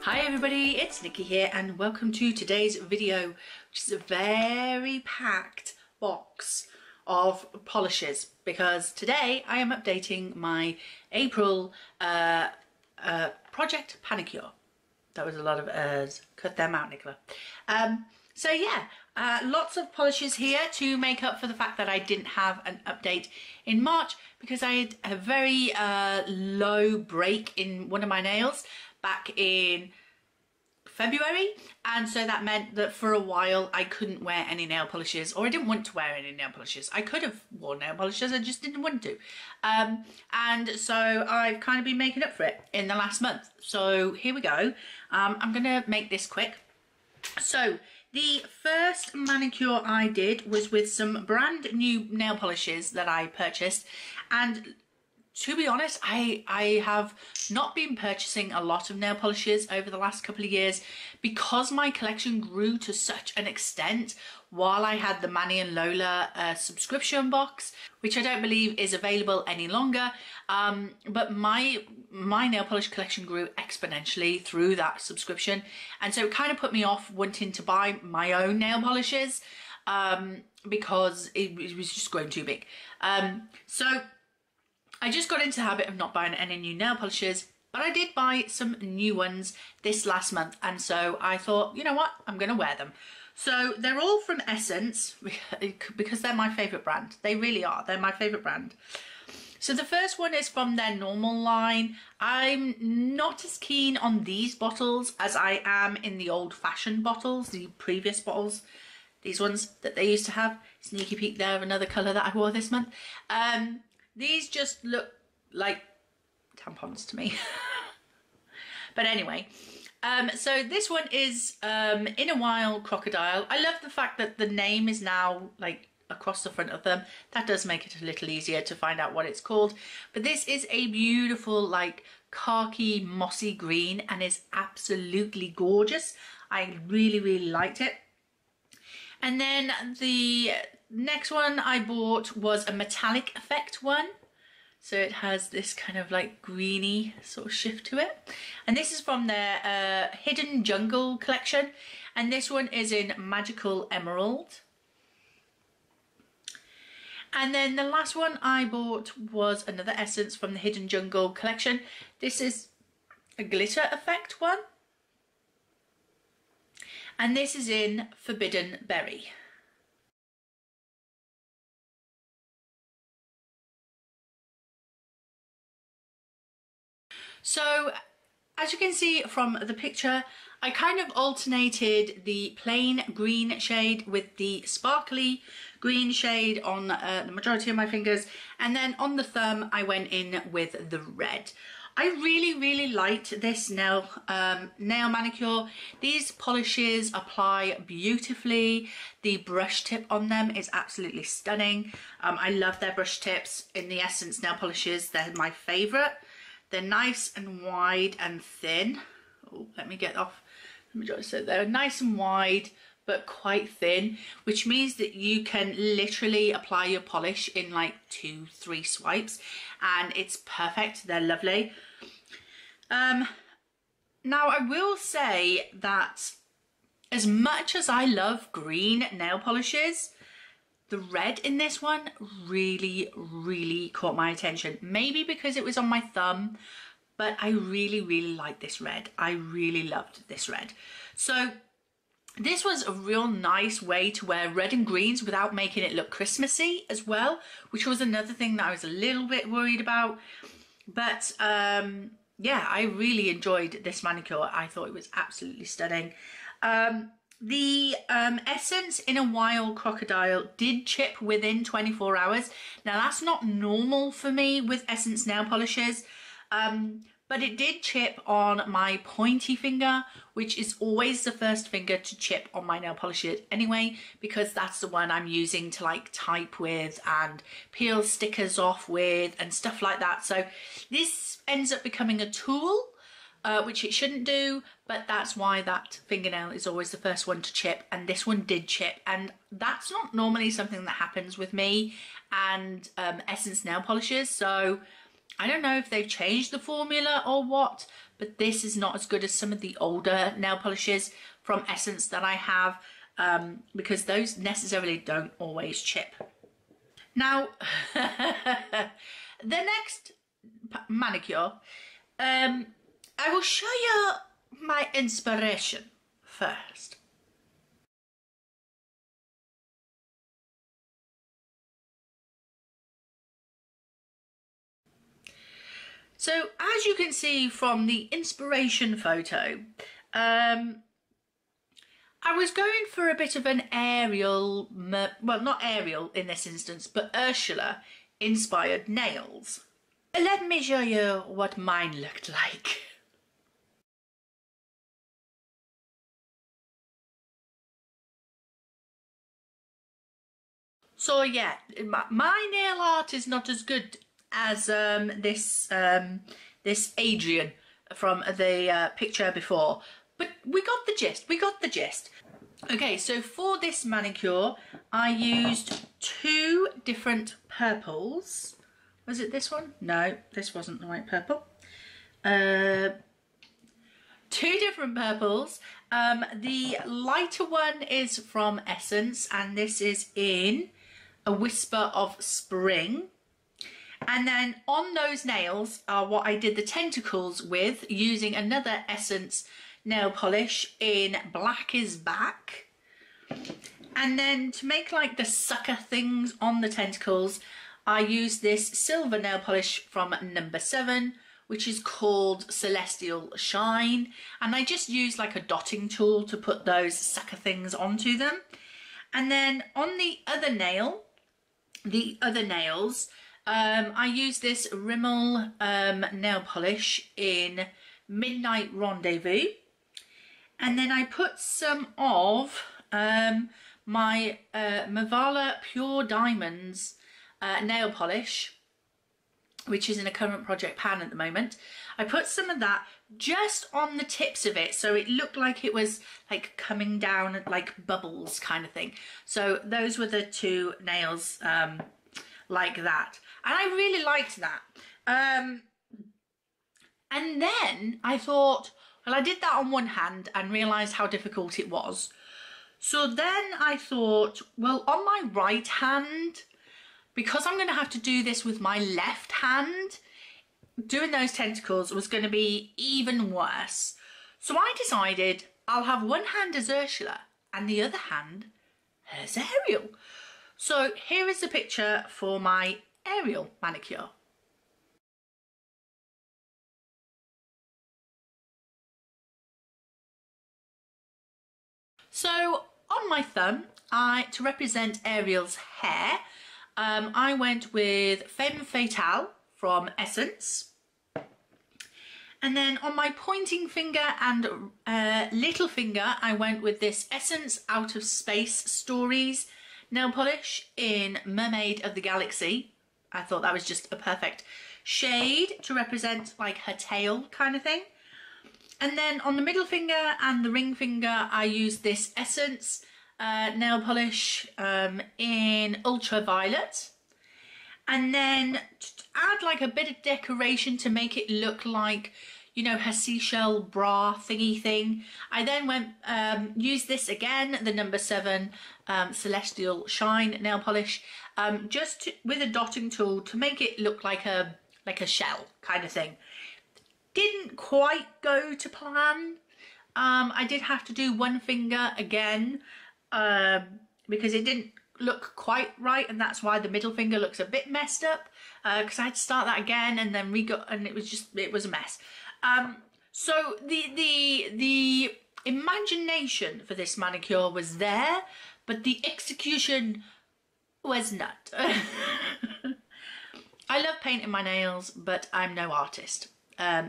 Hi everybody, it's Nikki here and welcome to today's video, which is a very packed box of polishes because today I am updating my April project PANicure. That was a lot of cut them out, Nicola. So yeah, lots of polishes here to make up for the fact that I didn't have an update in March because I had a very low break in one of my nails back in February, and so that meant that for a while I couldn't wear any nail polishes, or I didn't want to wear any nail polishes. I could have worn nail polishes, I just didn't want to. And so I've kind of been making up for it in the last month. So here we go. I'm gonna make this quick. So the first manicure I did was with some brand new nail polishes that I purchased, and to be honest, I have not been purchasing a lot of nail polishes over the last couple of years because my collection grew to such an extent while I had the Manny and Lola subscription box, which I don't believe is available any longer. But my nail polish collection grew exponentially through that subscription, and so it kind of put me off wanting to buy my own nail polishes because it was just growing too big. So I just got into the habit of not buying any new nail polishes, but I did buy some new ones this last month, and so I thought, you know what, I'm going to wear them. So they're all from Essence because they're my favourite brand. They really are. They're my favourite brand. So the first one is from their normal line. I'm not as keen on these bottles as I am in the old-fashioned bottles, the previous bottles. These ones that they used to have. Sneaky peek there of another colour that I wore this month. These just look like tampons to me. But anyway, so this one is In a While Crocodile. I love the fact that the name is now like across the front of them. That does make it a little easier to find out what it's called. But this is a beautiful like khaki mossy green and is absolutely gorgeous. I really liked it. And then the next one I bought was a metallic effect one. So it has this kind of like greeny sort of shift to it. And this is from their Hidden Jungle collection. And this one is in Magical Emerald. And then the last one I bought was another Essence from the Hidden Jungle collection. This is a glitter effect one. And this is in Forbidden Berry. So as you can see from the picture, I kind of alternated the plain green shade with the sparkly green shade on the majority of my fingers, and then on the thumb I went in with the red. I really liked this nail manicure. These polishes apply beautifully. The brush tip on them is absolutely stunning. I love their brush tips in the Essence nail polishes. They're my favourite. They're nice and wide and thin. Oh, let me get off. So they're nice and wide but quite thin, which means that you can literally apply your polish in like 2-3 swipes and it's perfect. They're lovely. Now I will say that as much as I love green nail polishes, the red in this one really caught my attention. Maybe because it was on my thumb, but I really like this red. I really loved this red. So this was a real nice way to wear red and greens without making it look Christmassy as well, which was another thing that I was a little bit worried about. But yeah, I really enjoyed this manicure. I thought it was absolutely stunning. The Essence In a While Crocodile did chip within 24 hours. Now that's not normal for me with Essence nail polishes, but it did chip on my pointy finger, which is always the first finger to chip on my nail polishes anyway, because that's the one I'm using to like type with and peel stickers off with and stuff like that. So this ends up becoming a tool, which it shouldn't do, but that's why that fingernail is always the first one to chip, and this one did chip, and that's not normally something that happens with me and Essence nail polishes. So I don't know if they've changed the formula or what, but this is not as good as some of the older nail polishes from Essence that I have, because those necessarily don't always chip. Now, the next manicure, I will show you my inspiration first. So as you can see from the inspiration photo, I was going for a bit of an Ariel, well, not Ariel in this instance, but Ursula inspired nails. Let me show you what mine looked like. So yeah, my nail art is not as good as this Adrian from the picture before, but we got the gist. We got the gist. Okay, so for this manicure, I used 2 different purples. Was it this one? No, this wasn't the right purple. 2 different purples. The lighter one is from Essence, and this is in A Whisper of Spring. And then on those nails are what I did the tentacles with, using another Essence nail polish in Black is Back. And then to make like the sucker things on the tentacles, I used this silver nail polish from number 7, which is called Celestial Shine. And I just used like a dotting tool to put those sucker things onto them. And then on the other nail, I used this Rimmel nail polish in Midnight Rendezvous, and then I put some of my Mavala Pure Diamonds nail polish, which is in a current project pan at the moment. I put some of that just on the tips of it, so it looked like it was like coming down like bubbles kind of thing. So those were the 2 nails like that, and I really liked that. And then I thought, well, I did that on one hand and realised how difficult it was. So then I thought, well, on my right hand, because I'm going to have to do this with my left hand, doing those tentacles was going to be even worse. So I decided I'll have one hand as Ursula and the other hand as Ariel. So here is the picture for my Ariel manicure. So on my thumb, to represent Ariel's hair, I went with Femme Fatale from Essence. And then on my pointing finger and little finger, I went with this Essence Out of Space Stories nail polish in Mermaid of the Galaxy. I thought that was just a perfect shade to represent like her tail kind of thing. And then on the middle finger and the ring finger, I used this Essence nail polish in Ultraviolet. And then to add like a bit of decoration to make it look like, you know, her seashell bra thingy thing, I then went used this again, the number 7 Celestial Shine nail polish, just with a dotting tool to make it look like a shell kind of thing. Didn't quite go to plan. I did have to do one finger again because it didn't look quite right, and that's why the middle finger looks a bit messed up, because I had to start that again and then and it was a mess. So the imagination for this manicure was there, but the execution was not. I love painting my nails, but I'm no artist.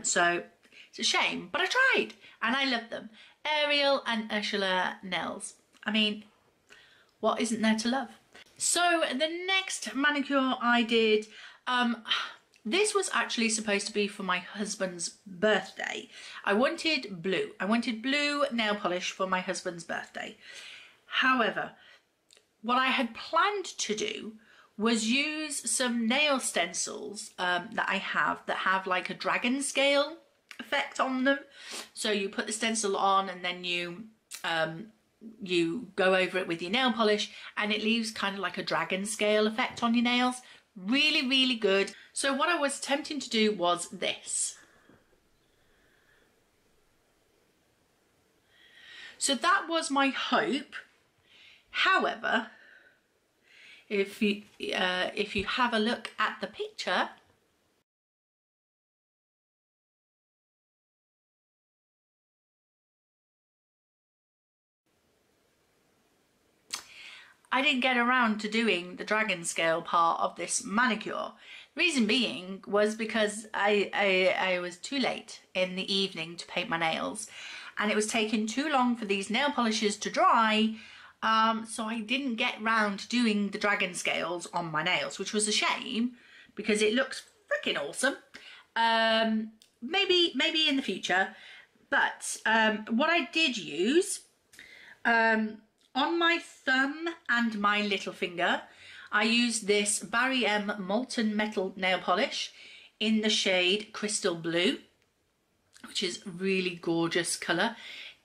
So it's a shame, but I tried and I love them. Ariel and Ursula nails. I mean, what isn't there to love? So the next manicure I did, this was actually supposed to be for my husband's birthday. I wanted blue. I wanted blue nail polish for my husband's birthday. However, what I had planned to do was use some nail stencils that I have that have like a dragon scale effect on them. So you put the stencil on and then you go over it with your nail polish and it leaves kind of like a dragon scale effect on your nails. Really, really good. So what I was attempting to do was this. So that was my hope. However, if you have a look at the picture, I didn't get around to doing the dragon scale part of this manicure. Reason being was because I was too late in the evening to paint my nails, and it was taking too long for these nail polishes to dry, so I didn't get round to doing the dragon scales on my nails, which was a shame because it looks freaking awesome. Maybe in the future, but what I did use on my thumb and my little finger, I used this Barry M Molten Metal nail polish in the shade Crystal Blue, which is a really gorgeous colour.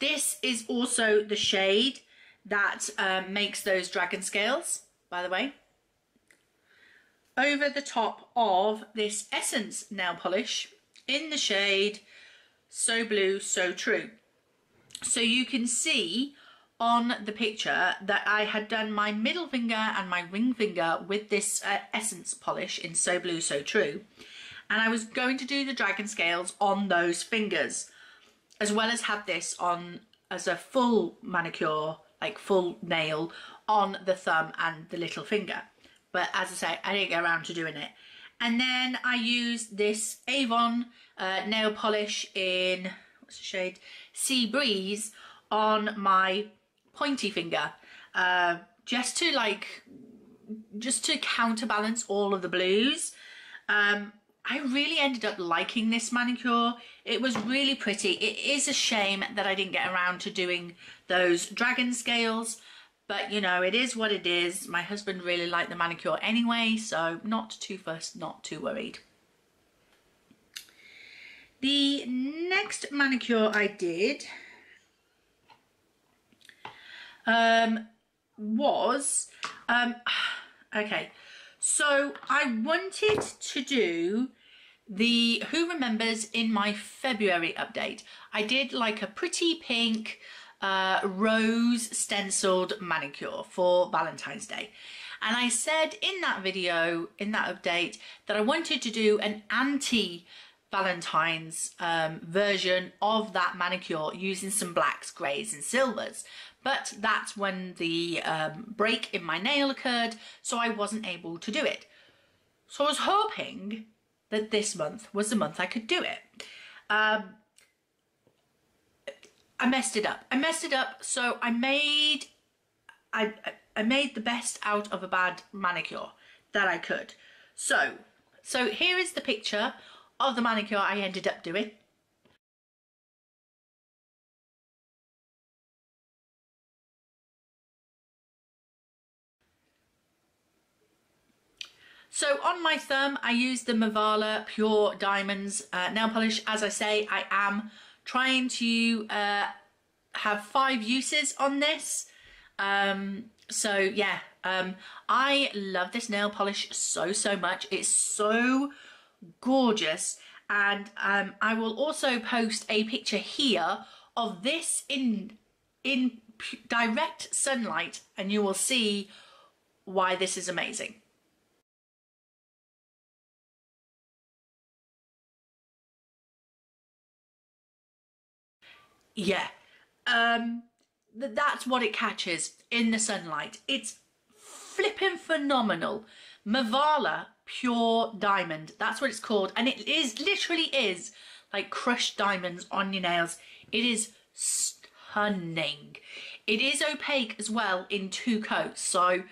This is also the shade that makes those dragon scales, by the way. Over the top of this Essence nail polish in the shade So Blue, So True. So you can see on the picture that I had done my middle finger and my ring finger with this Essence polish in So Blue, So True. And I was going to do the dragon scales on those fingers, as well as have this on as a full manicure, like full nail on the thumb and the little finger. But as I say, I didn't get around to doing it. And then I used this Avon nail polish in, what's the shade? Sea Breeze on my pointy finger, just to counterbalance all of the blues. I really ended up liking this manicure. It was really pretty. It is a shame that I didn't get around to doing those dragon scales, but you know, it is what it is. My husband really liked the manicure anyway, so not too fussed, not too worried. The next manicure I did okay, so I wanted to do the Who Remembers in my February update. I did like a pretty pink rose stenciled manicure for Valentine's Day, and I said in that video, in that update, that I wanted to do an anti-Valentine's version of that manicure using some blacks, greys and silvers. But that's when the break in my nail occurred, so I wasn't able to do it. So I was hoping that this month was the month I could do it. I messed it up. So I made the best out of a bad manicure that I could. So here is the picture of the manicure I ended up doing. So on my thumb, I used the Mavala Pure Diamonds nail polish. As I say, I am trying to have 5 uses on this. So yeah, I love this nail polish so much. It's so gorgeous. And I will also post a picture here of this in direct sunlight, and you will see why this is amazing. Yeah, that's what it catches in the sunlight. It's flipping phenomenal. Mavala Pure Diamond, that's what it's called, and it is literally is like crushed diamonds on your nails. It is stunning. It is opaque as well in 2 coats, so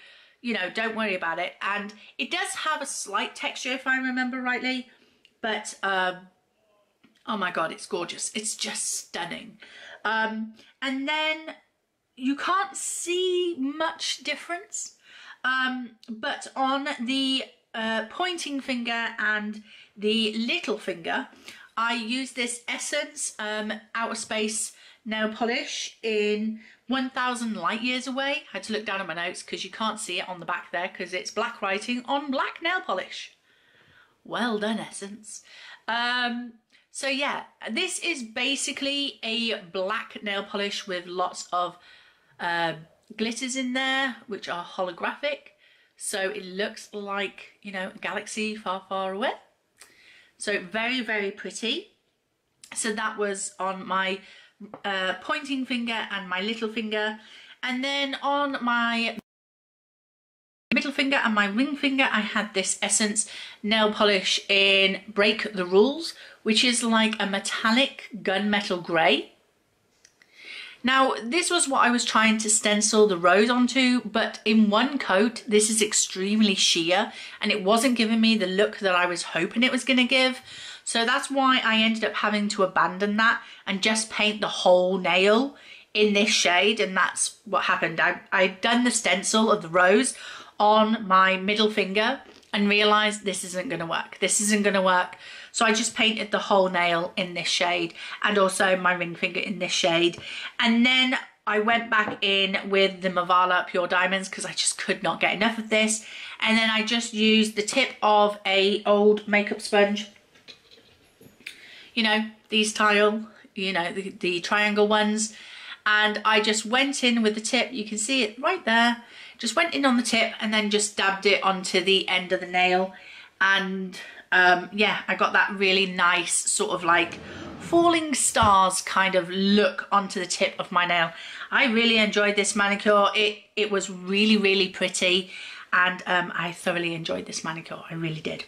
you know, don't worry about it. And it does have a slight texture if I remember rightly, but oh my god, it's gorgeous. It's just stunning. And then you can't see much difference But on the pointing finger and the little finger, I use this Essence Outer Space nail polish in 1000 light years away. I had to look down at my notes because you can't see it on the back there because it's black writing on black nail polish. Well done, Essence. So yeah, this is basically a black nail polish with lots of glitters in there, which are holographic. So it looks like, you know, a galaxy far, far away. So very, very pretty. So that was on my pointing finger and my little finger. And then on my middle finger and my ring finger, I had this Essence nail polish in Break the Rules, which is like a metallic gunmetal grey. Now, this was what I was trying to stencil the rose onto, but in one coat, this is extremely sheer and it wasn't giving me the look that I was hoping it was going to give. So that's why I ended up having to abandon that and just paint the whole nail in this shade, and that's what happened. I'd done the stencil of the rose on my middle finger and realised this isn't going to work. This isn't going to work. So I just painted the whole nail in this shade and also my ring finger in this shade. And then I went back in with the Mavala Pure Diamonds because I just could not get enough of this. And then I just used the tip of a old makeup sponge. You know, these tile, you know, the triangle ones. And I just went in with the tip. You can see it right there. Just went in on the tip and then just dabbed it onto the end of the nail. And yeah, I got that really nice sort of like falling stars kind of look onto the tip of my nail. I really enjoyed this manicure. It was really, really pretty, and I thoroughly enjoyed this manicure. I really did.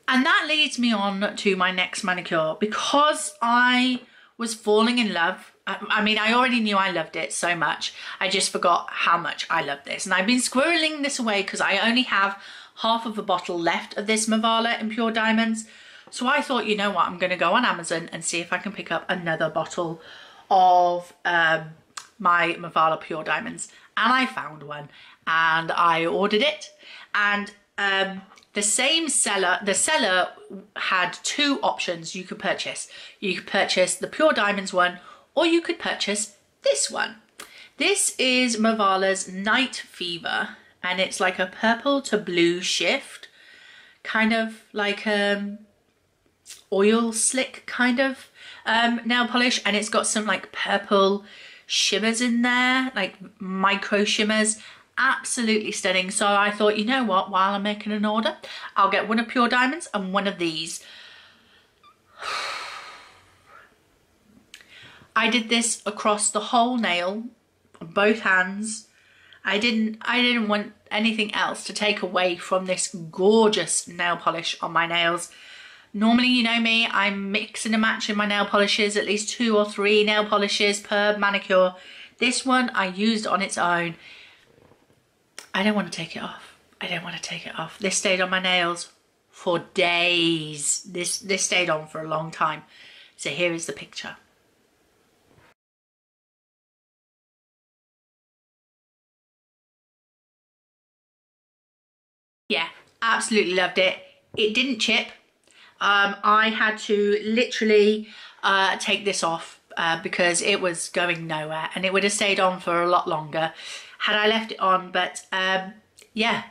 And that leads me on to my next manicure because I was falling in love. I mean, I already knew I loved it so much. I just forgot how much I love this. And I've been squirreling this away because I only have half of a bottle left of this Mavala in Pure Diamonds. So I thought, you know what, I'm going to go on Amazon and see if I can pick up another bottle of my Mavala Pure Diamonds. And I found one and I ordered it. And the seller had two options you could purchase. You could purchase the Pure Diamonds one, or you could purchase this one. This is Mavala's Night Fever, and it's like a purple to blue shift, kind of like oil slick kind of nail polish, and it's got some like purple shimmers in there, like micro shimmers. Absolutely stunning. So I thought, you know what, while I'm making an order, I'll get one of Pure Diamonds and one of these. I did this across the whole nail on both hands. I didn't want anything else to take away from this gorgeous nail polish on my nails. Normally, you know me, I'm mixing and matching my nail polishes, at least 2 or 3 nail polishes per manicure. This one I used on its own. I don't want to take it off. I don't want to take it off. This stayed on my nails for days. This stayed on for a long time. So here is the picture. Yeah, absolutely loved it. It didn't chip. I had to literally take this off because it was going nowhere, and it would have stayed on for a lot longer had I left it on. But yeah,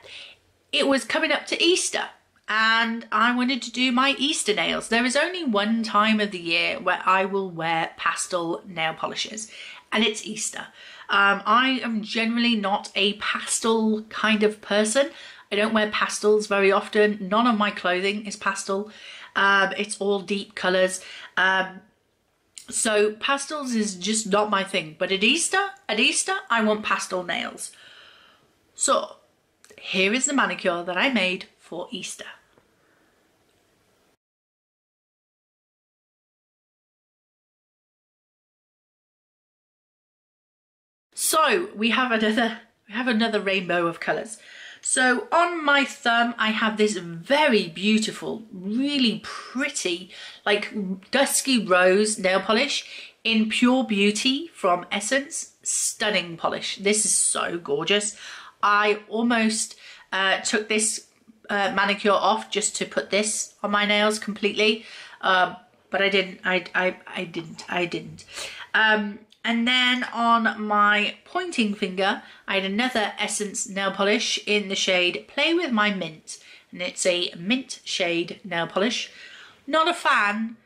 it was coming up to Easter and I wanted to do my Easter nails. There is only one time of the year where I will wear pastel nail polishes, and it's Easter. I am generally not a pastel kind of person. I don't wear pastels very often. None of my clothing is pastel. It's all deep colours. So pastels is just not my thing. But at Easter, I want pastel nails. So here is the manicure that I made for Easter. So we have another rainbow of colours. So on my thumb, I have this very beautiful, really pretty, like dusky rose nail polish in Pure Beauty from Essence. stunning polish. This is so gorgeous. I almost took this manicure off just to put this on my nails completely, but I didn't. I didn't. And then on my pointing finger, I had another Essence nail polish in the shade Play With My Mint, and it's a mint shade nail polish. Not a fan.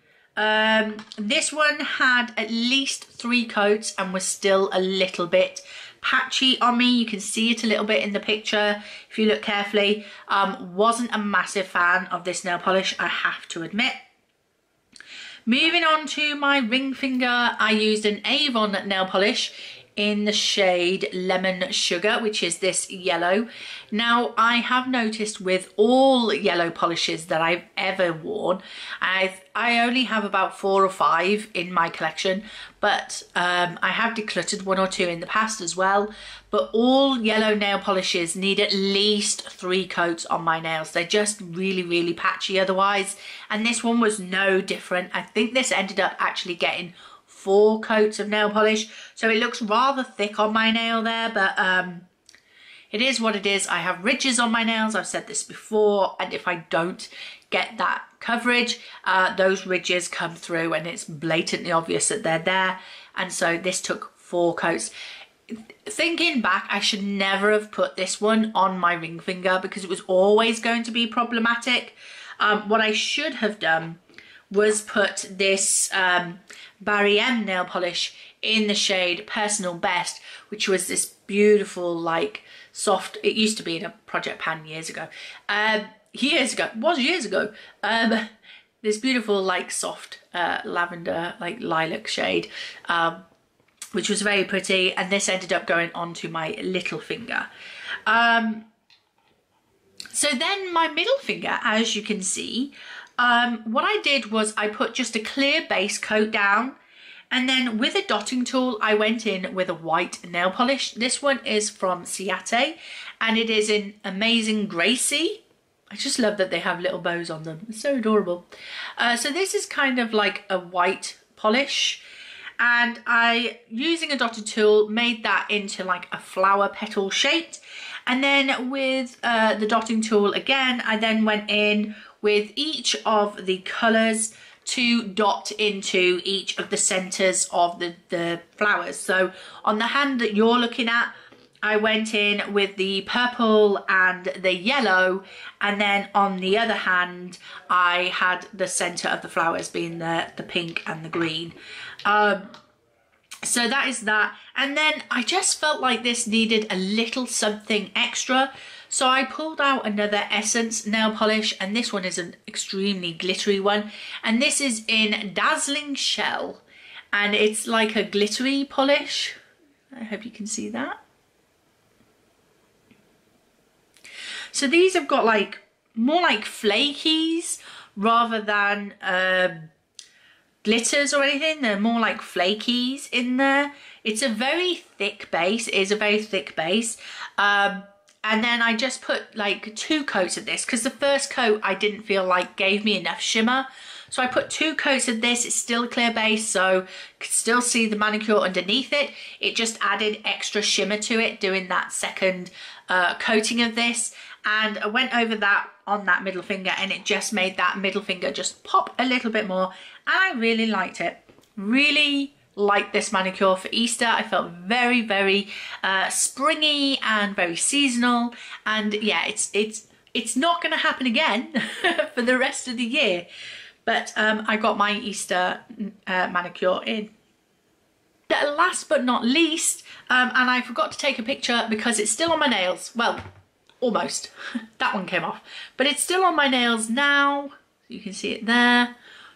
This one had at least 3 coats and was still a little bit patchy on me. You can see it a little bit in the picture if you look carefully. Wasn't a massive fan of this nail polish, I have to admit. Moving on to my ring finger, I used an Avon nail polish in the shade Lemon Sugar, which is this yellow. Now, I have noticed with all yellow polishes that I've ever worn, I only have about 4 or 5 in my collection, but I have decluttered 1 or 2 in the past as well. But all yellow nail polishes need at least 3 coats on my nails. They're just really, really patchy otherwise. And this one was no different. I think this ended up actually getting 4 coats of nail polish, so it looks rather thick on my nail there, but it is what it is. I have ridges on my nails, I've said this before, and if I don't get that coverage, those ridges come through and it's blatantly obvious that they're there, and so this took 4 coats. Thinking back, I should never have put this one on my ring finger because it was always going to be problematic. What I should have done was put this Barry M nail polish in the shade Personal Best, which was this beautiful, like, soft, it used to be in a Project Pan years ago. Years ago. This beautiful, like, soft lavender, like, lilac shade, which was very pretty, and this ended up going onto my little finger. So then my middle finger, as you can see, what I did was I put just a clear base coat down, and then with a dotting tool I went in with a white nail polish. This one is from Ciate and it is in Amazing Gracie. I just love that they have little bows on them. It's so adorable. So this is kind of like a white polish, and I, using a dotted tool, made that into like a flower petal shape. And then with the dotting tool again, I then went in with each of the colours to dot into each of the centres of the flowers. So on the hand that you're looking at, I went in with the purple and the yellow, and then on the other hand I had the centre of the flowers being the pink and the green. So that is that, and then I just felt like this needed a little something extra, so I pulled out another Essence nail polish, and this one is an extremely glittery one, and this is in Dazzling Shell, and it's like a glittery polish. I hope you can see that. So these have got like more like flakies rather than glitters or anything. They're more like flakies in there. It's a very thick base. It is a very thick base. And then I just put like 2 coats of this because the first coat I didn't feel like gave me enough shimmer. So I put 2 coats of this. It's still a clear base, so you can still see the manicure underneath it. It just added extra shimmer to it, doing that second coating of this. And I went over that on that middle finger, and it just made that middle finger just pop a little bit more. And I really liked it. Really liked this manicure for Easter. I felt very, very springy and very seasonal. And yeah, it's not going to happen again for the rest of the year. But I got my Easter manicure in. Last but not least, and I forgot to take a picture because it's still on my nails. Well, almost. That one came off. But it's still on my nails now. You can see it there.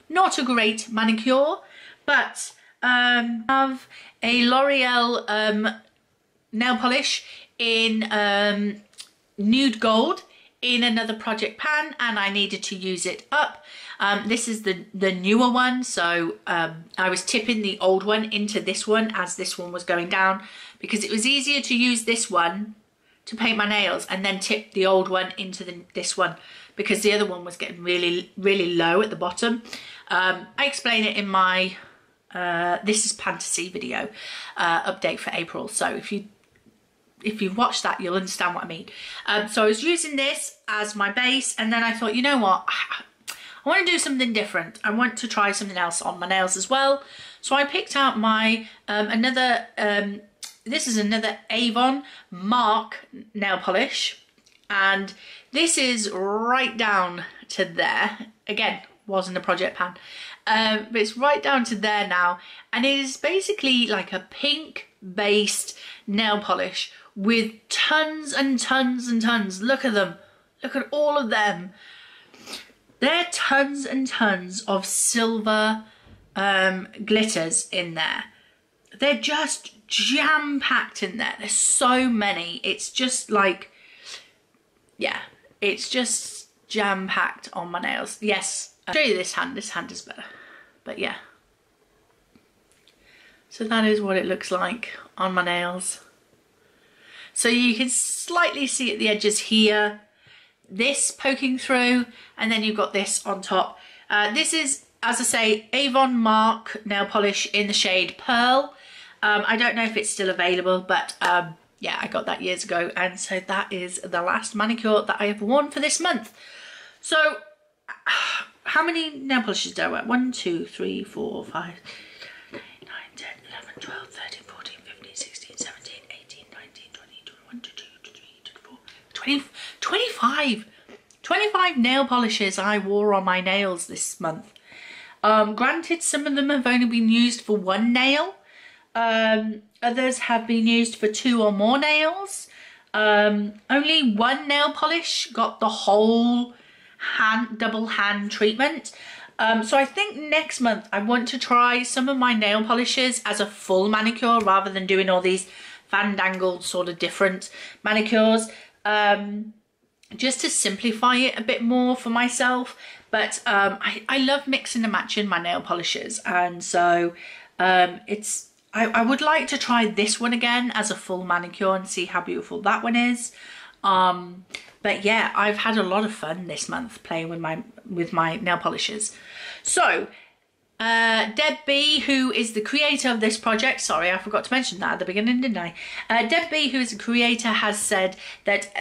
Not a great manicure, but I have a L'Oreal nail polish in nude gold in another Project Pan, and I needed to use it up. This is the newer one, so I was tipping the old one into this one as this one was going down, because it was easier to use this one to paint my nails and then tip the old one into this one, because the other one was getting really, really low at the bottom. I explain it in my This is fantasy video update for April. So if you've watched that, you'll understand what I mean. So I was using this as my base, and then I thought, you know what? I want to do something different. I want to try something else on my nails as well. So I picked out my this is another Avon Mark nail polish, and this is right down to there. Again, wasn't a project pan, but it's right down to there now, and it is basically like a pink based nail polish with tons and tons and tons. Look at them. Look at all of them. There are tons and tons of silver glitters in there. They're just jam-packed in there. There's so many. It's just like, yeah, it's just jam-packed on my nails. Yes, I'll show you this hand. This hand is better. But yeah. So that is what it looks like on my nails. So you can slightly see at the edges here, this poking through, and then you've got this on top. This is, as I say, Avon Mark nail polish in the shade Pearl. I don't know if it's still available, but yeah, I got that years ago, and so that is the last manicure that I have worn for this month. So how many nail polishes do I wear? 1, 2, 3, 4, 5, 9, 10, 11, 12, 13, 14, 15, 16, 17, 18, 19, 20, 21, 22, 23, 24, 25. 25 nail polishes I wore on my nails this month. Granted, some of them have only been used for one nail. Others have been used for 2 or more nails. Only one nail polish got the whole double hand treatment. So I think next month I want to try some of my nail polishes as a full manicure rather than doing all these fandangled sort of different manicures. Just to simplify it a bit more for myself. But I love mixing and matching my nail polishes, and so I would like to try this one again as a full manicure and see how beautiful that one is. But yeah, I've had a lot of fun this month playing with my nail polishes. So Deb B, who is the creator of this project, sorry, I forgot to mention that at the beginning, didn't I? Deb B, who is the creator, has said that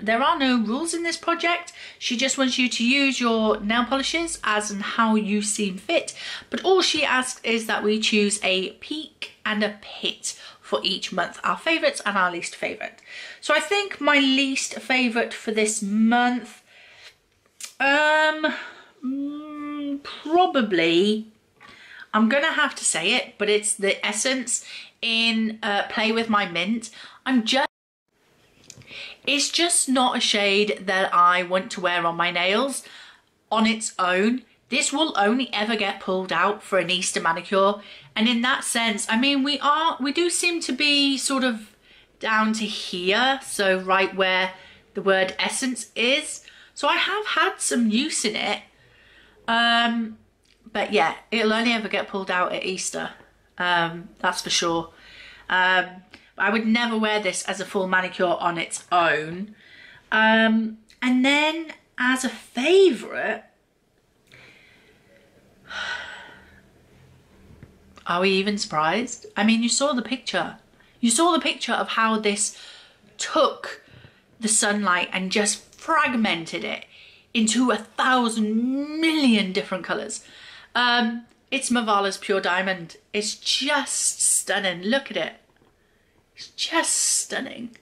there are no rules in this project. She just wants you to use your nail polishes as and how you seem fit. But all she asks is that we choose a peak and a pit for each month, our favourites and our least favourite. So I think my least favourite for this month, probably, I'm gonna have to say it, but it's the Essence in Play With My Mint. It's just not a shade that I want to wear on my nails on its own. This will only ever get pulled out for an Easter manicure, and in that sense, I mean, we do seem to be sort of down to here, so right where the word Essence is. So I have had some use in it. But yeah, it'll only ever get pulled out at Easter, that's for sure. I would never wear this as a full manicure on its own. And then as a favourite, are we even surprised? I mean, you saw the picture. You saw the picture of how this took the sunlight and just fragmented it into 1,000 million different colours. It's Mavala's Pure Diamond. It's just stunning. Look at it. It's just stunning.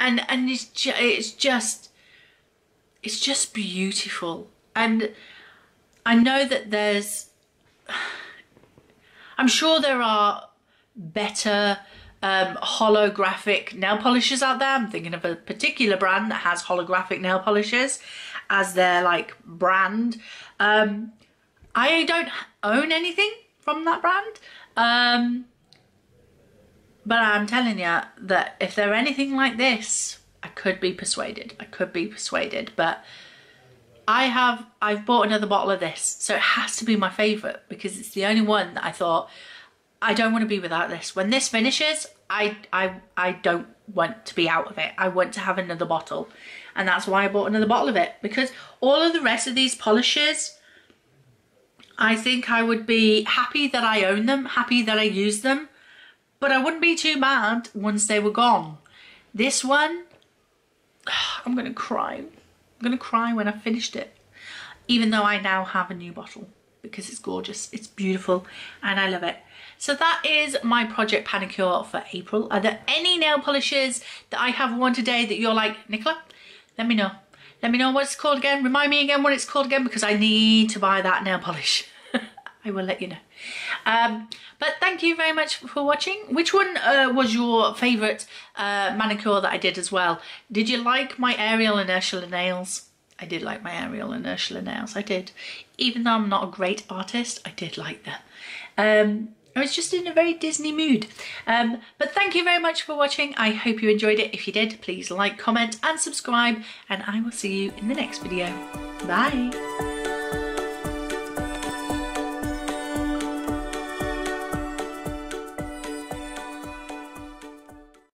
And it's just beautiful. And I know that I'm sure there are better holographic nail polishes out there. I'm thinking of a particular brand that has holographic nail polishes as their like brand. I don't own anything from that brand, but I'm telling you that if they're anything like this, I could be persuaded. But I've bought another bottle of this, so it has to be my favourite because it's the only one that I thought, I don't want to be without this. When this finishes, I don't want to be out of it. I want to have another bottle, and that's why I bought another bottle of it, because all of the rest of these polishes I think I would be happy that I own them, happy that I use them, but I wouldn't be too mad once they were gone. This one, I'm going to cry. I'm going to cry when I've finished it, even though I now have a new bottle because it's gorgeous, it's beautiful, and I love it. So that is my project PANicure for April. Are there any nail polishes that I have worn today that you're like, Nicola, let me know. Let me know what it's called again. Remind me again what it's called again because I need to buy that nail polish. I will let you know. But thank you very much for watching. Which one was your favourite manicure that I did as well? Did you like my Ariel and Ursula nails? I did like my Ariel and Ursula nails. I did. Even though I'm not a great artist, I did like them. I was just in a very Disney mood. But thank you very much for watching. I hope you enjoyed it. If you did, please like, comment and subscribe, and I will see you in the next video. Bye.